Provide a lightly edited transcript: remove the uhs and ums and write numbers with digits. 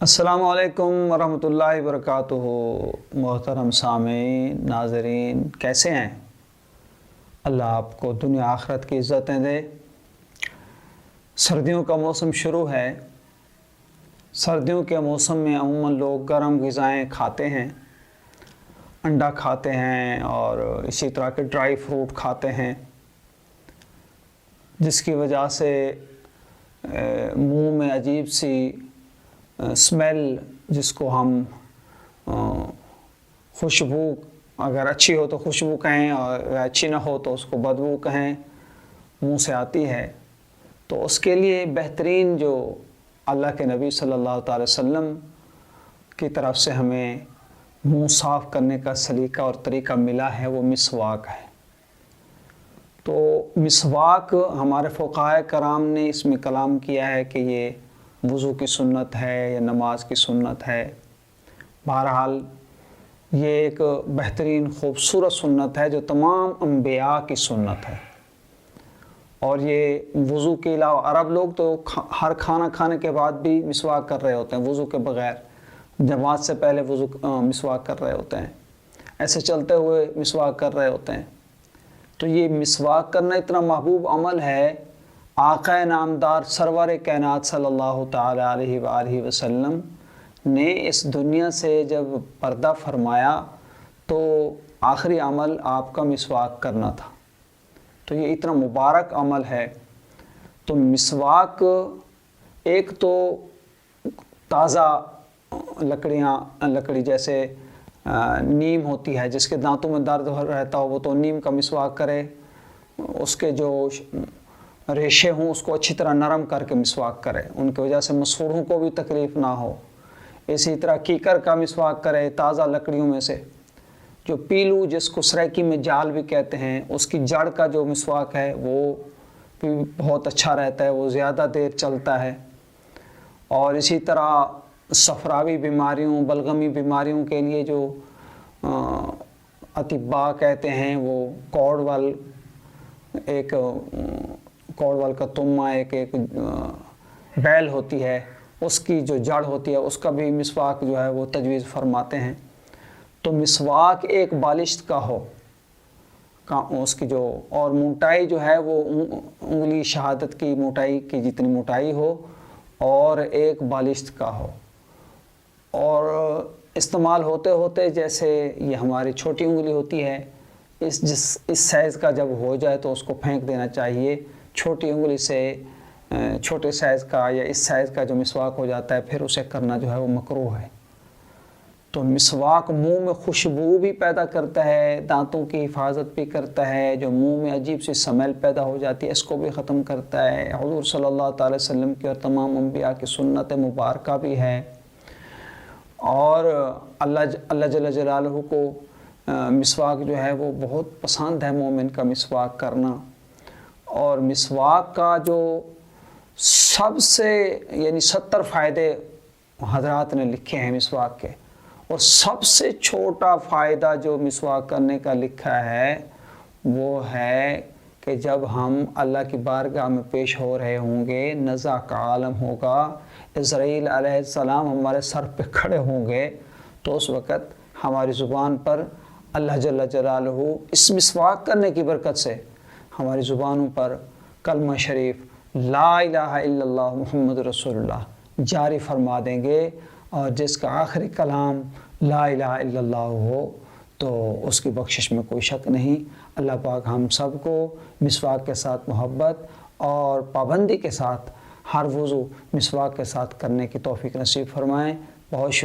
अस्सलामु अलैकुम वरहमतुल्लाहि वबरकातुहू। मोहतरम सामीन, नाज़रीन, कैसे हैं? अल्लाह आपको दुनिया आखिरत की इज़्ज़तें दे। सर्दियों का मौसम शुरू है। सर्दियों के मौसम में अमूमन लोग गर्म ग़िज़ाएँ खाते हैं, अंडा खाते हैं और इसी तरह के ड्राई फ्रूट खाते हैं, जिसकी वजह से मुंह में अजीब सी स्मेल, जिसको हम खुशबू, अगर अच्छी हो तो खुशबू कहें और अच्छी ना हो तो उसको बदबू कहें, मुंह से आती है। तो उसके लिए बेहतरीन जो अल्लाह के नबी सल्लल्लाहु अलैहि वसल्लम की तरफ से हमें मुंह साफ़ करने का सलीका और तरीका मिला है, वो मिसवाक है। तो मिसवाक हमारे फ़ुक़हाए कराम ने इसमें कलाम किया है कि ये वज़ू की सुन्नत है या नमाज की सुन्नत है। बहरहाल ये एक बेहतरीन ख़ूबसूरत सुन्नत है जो तमाम अंबिया की सुन्नत है। और ये वज़ू के अलावा अरब लोग तो हर खाना खाने के बाद भी मिसवाक कर रहे होते हैं, वज़ू के बग़ैर। नमाज से पहले मिसवाक कर रहे होते हैं, ऐसे चलते हुए मिसवाक कर रहे होते हैं। तो ये मिसवाक करना इतना महबूब अमल है। आक़ा नामदार सरवर कायनात सल्लल्लाहु ताला अलैहि वसल्लम ने इस दुनिया से जब पर्दा फरमाया तो आखिरी अमल आपका मिसवाक करना था। तो ये इतना मुबारक अमल है। तो मिसवाक एक तो ताज़ा लकड़ी जैसे नीम होती है, जिसके दांतों में दर्द रहता हो वो तो नीम का मिसवाक करे, उसके जो रेशे हों उसको अच्छी तरह नरम करके मिसवाक करे, उनकी वजह से मसूड़ों को भी तकलीफ़ ना हो। इसी तरह कीकर का मिसवाक करे, ताज़ा लकड़ियों में से। जो पीलू, जिसको सराइकी में जाल भी कहते हैं, उसकी जड़ का जो मिसवाक है वो भी बहुत अच्छा रहता है, वो ज़्यादा देर चलता है। और इसी तरह सफरावी बीमारियों, बलगमी बीमारियों के लिए जो अतिब्बा कहते हैं, वो कौड़वल का तुम्मा एक बैल होती है, उसकी जो जड़ होती है उसका भी मिसवाक जो है वो तजवीज़ फरमाते हैं। तो मिसवाक एक बालिश्त का हो उसकी जो, और मोटाई जो है वो उंगली शहादत की मोटाई की जितनी मोटाई हो और एक बालिश्त का हो। और इस्तेमाल होते होते, जैसे ये हमारी छोटी उंगली होती है, इस साइज़ का जब हो जाए तो उसको फेंक देना चाहिए। छोटी उंगली से छोटे साइज़ का या इस साइज़ का जो मिसवाक हो जाता है फिर उसे करना जो है वो मकरूह है। तो मिसवाक मुंह में खुशबू भी पैदा करता है, दांतों की हिफाजत भी करता है, जो मुंह में अजीब सी स्मेल पैदा हो जाती है इसको भी ख़त्म करता है। हुज़ूर सल्लल्लाहु अलैहि वसल्लम की और तमाम अंबिया की सुन्नत मुबारका भी है। और अल्लाह जल्ल जलालहू को मिसवाक जो है वो बहुत पसंद है, मोमिन का मिसवाक करना। और मिसवाक का जो सबसे यानी 70 फ़ायदे हज़रात ने लिखे हैं मिसवाक के, और सबसे छोटा फ़ायदा जो मिसवाक करने का लिखा है वो है कि जब हम अल्लाह की बारगाह में पेश हो रहे होंगे, नज़ा का आलम होगा, इज़राइल अलैहिस्सलाम हमारे सर पे खड़े होंगे, तो उस वक़्त हमारी ज़ुबान पर अल्लाह जल्ल जलालहू इस मिसवाक करने की बरकत से हमारी ज़ुबानों पर कलमा शरीफ ला इलाहा इल्लल्लाह मुहम्मद रसूलुल्लाह जारी फरमा देंगे। और जिसका आखिरी कलाम ला इलाहा इल्लल्लाह हो तो उसकी बख्शिश में कोई शक नहीं। अल्लाह पाक हम सब को मिसवाक के साथ मोहब्बत और पाबंदी के साथ हर वज़ू मिसवाक के साथ करने की तौफ़ीक नसीब फरमाएँ। बहुत